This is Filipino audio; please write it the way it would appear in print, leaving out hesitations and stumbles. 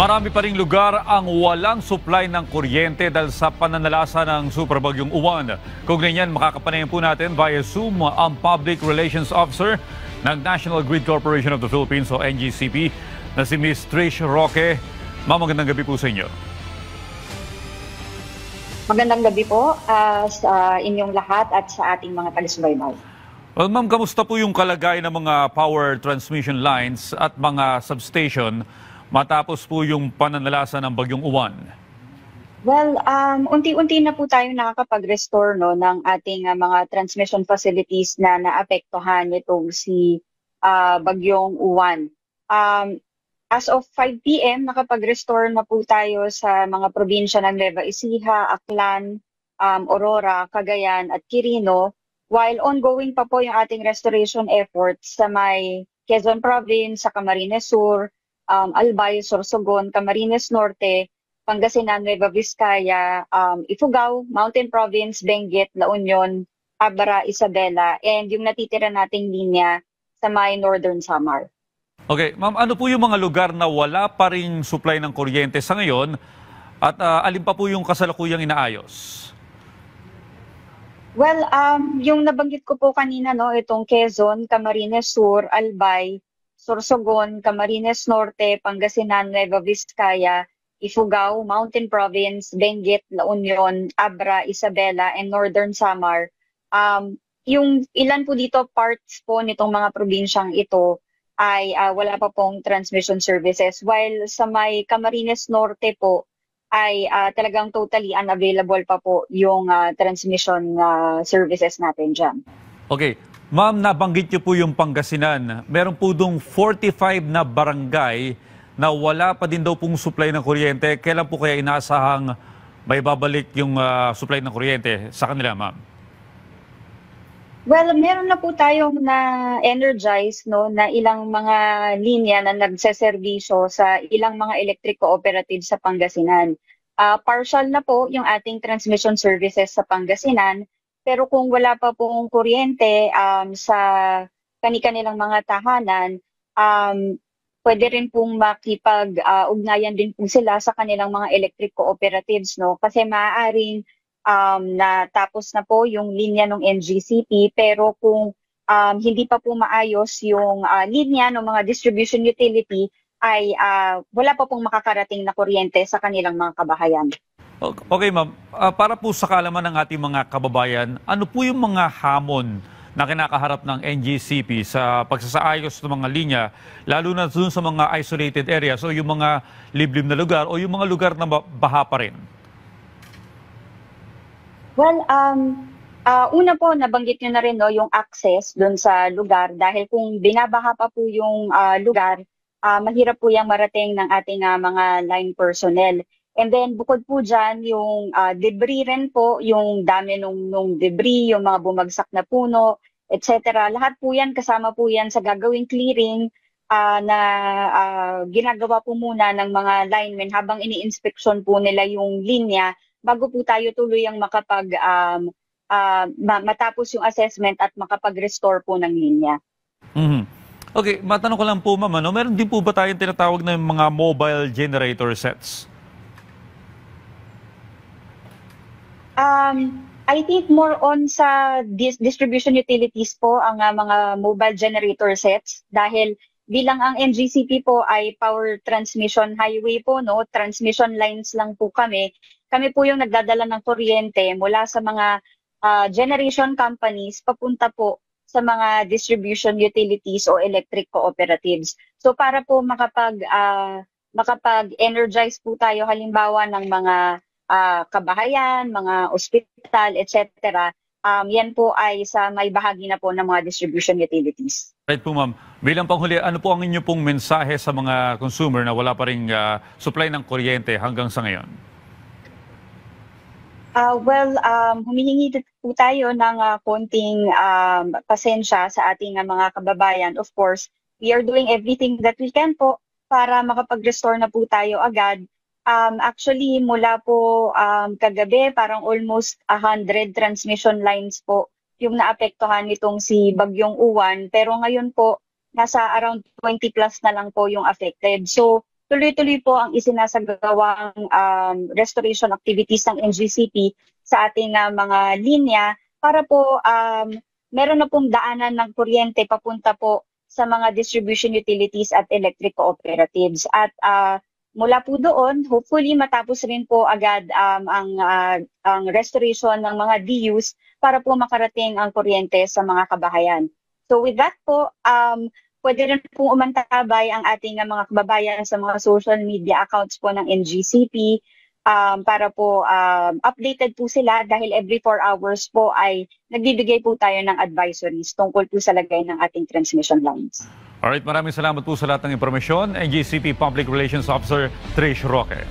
Marami pa ring lugar ang walang supply ng kuryente dahil sa pananalasa ng superbagyong Uwan. Kung ganyan, makakapanayan po natin via Zoom ang Public Relations Officer ng National Grid Corporation of the Philippines o NGCP na si Ms. Trish Roque. Ma'am, magandang gabi po sa inyo. Magandang gabi po sa inyong lahat at sa ating mga taga-subaybay. Well, ma'am, kamusta po yung kalagayan ng mga power transmission lines at mga substation matapos po yung pananalasa ng bagyong Uwan? Well, unti-unti na po tayo nakakapag-restore ng ating mga transmission facilities na naapektuhan nitong si bagyong Uwan. As of 5 p.m., nakapag-restore na po tayo sa mga probinsya ng Nueva Ecija, Aklan, Aurora, Cagayan at Quirino, while ongoing pa po yung ating restoration efforts sa may Quezon Province, sa Camarines Sur, Albay, Sorsogon, Camarines Norte, Pangasinan, Nueva Vizcaya, Ifugao, Mountain Province, Benguet, La Union, Abra, Isabela, and yung natitira nating linya sa may Northern Samar. Okay, ma'am, ano po yung mga lugar na wala pa ring supply ng kuryente sa ngayon at alin pa po yung kasalukuyang inaayos? Well, yung nabanggit ko po kanina, itong Quezon, Camarines Sur, Albay, Sorsogon, Camarines Norte, Pangasinan, Nueva Vizcaya, Ifugao, Mountain Province, Benguet, La Union, Abra, Isabela, and Northern Samar. Yung ilan po dito parts po nitong mga probinsyang ito ay wala pa pong transmission services. While sa may Camarines Norte po ay talagang totally unavailable pa po yung transmission services natin dyan. Okay. Ma'am, nabanggit niyo po yung Pangasinan. Meron po dong 45 na barangay na wala pa din daw pong supply ng kuryente. Kailan po kaya inaasahang may babalik yung supply ng kuryente sa kanila, ma'am? Well, meron na po tayong na-energize na ilang mga linya na nagseservisyo sa ilang mga electric cooperatives sa Pangasinan. Partial na po yung ating transmission services sa Pangasinan. Pero kung wala pa pong kuryente sa kanilang mga tahanan, pwede rin pong makipag-ugnayan din po sila sa kanilang mga electric cooperatives, kasi maaaring natapos na po yung linya ng NGCP, pero kung hindi pa po maayos yung linya ng mga distribution utility, ay wala pa pong makakarating na kuryente sa kanilang mga kabahayan. Okay, ma'am. Para po sa kaalaman ng ating mga kababayan, ano po yung mga hamon na kinakaharap ng NGCP sa pagsasaayos ng mga linya, lalo na dun sa mga isolated areas o yung mga liblib na lugar o yung mga lugar na baha pa rin? Well, una po, nabanggit nyo na rin yung access dun sa lugar dahil kung binabaha pa po yung lugar, mahirap po yung marating ng ating mga line personnel. And then bukod po dyan, yung debris rin po, yung dami nung debris, yung mga bumagsak na puno, etc. Lahat po yan, kasama po yan sa gagawing clearing na ginagawa po muna ng mga linemen habang ini-inspeksyon po nila yung linya bago po tayo tuluyang matapos yung assessment at makapag-restore po ng linya. Mm-hmm. Okay, matanong ko lang po, ma'am, meron din po ba tayong tinatawag na mga mobile generator sets? I think more on sa distribution utilities po ang mga mobile generator sets dahil bilang ang NGCP po ay power transmission highway po, transmission lines lang po kami. Kami po yung nagdadala ng kuryente mula sa mga generation companies papunta po sa mga distribution utilities o electric cooperatives. So para po makapag-energize po tayo halimbawa ng mga kabahayan, mga ospital, etc. Yan po ay sa may bahagi na po ng mga distribution utilities. Right po, ma'am. Bilang panghuli, ano po ang inyo pong mensahe sa mga consumer na wala pa ring supply ng kuryente hanggang sa ngayon? Humihingi po tayo ng konting pasensya sa ating mga kababayan. Of course, we are doing everything that we can po para makapag-restore na po tayo agad. Actually, mula po kagabi, parang almost 100 transmission lines po yung naapektuhan nitong si Bagyong Uwan. Pero ngayon po, nasa around 20 plus na lang po yung affected. So, tuloy-tuloy po ang isinasagawang restoration activities ng NGCP sa ating mga linya para po meron na pong daanan ng kuryente papunta po sa mga distribution utilities at electric cooperatives. At mula po doon, hopefully matapos rin po agad ang restoration ng mga DUs para po makarating ang kuryente sa mga kabahayan. So with that po, pwede rin po umantabay ang ating mga kababayan sa mga social media accounts po ng NGCP para po updated po sila dahil every 4 hours po ay nagbibigay po tayo ng advisories tungkol po sa lagay ng ating transmission lines. Alright, maraming salamat po sa lahat ng impormasyon. NGCP Public Relations Officer Trish Roque.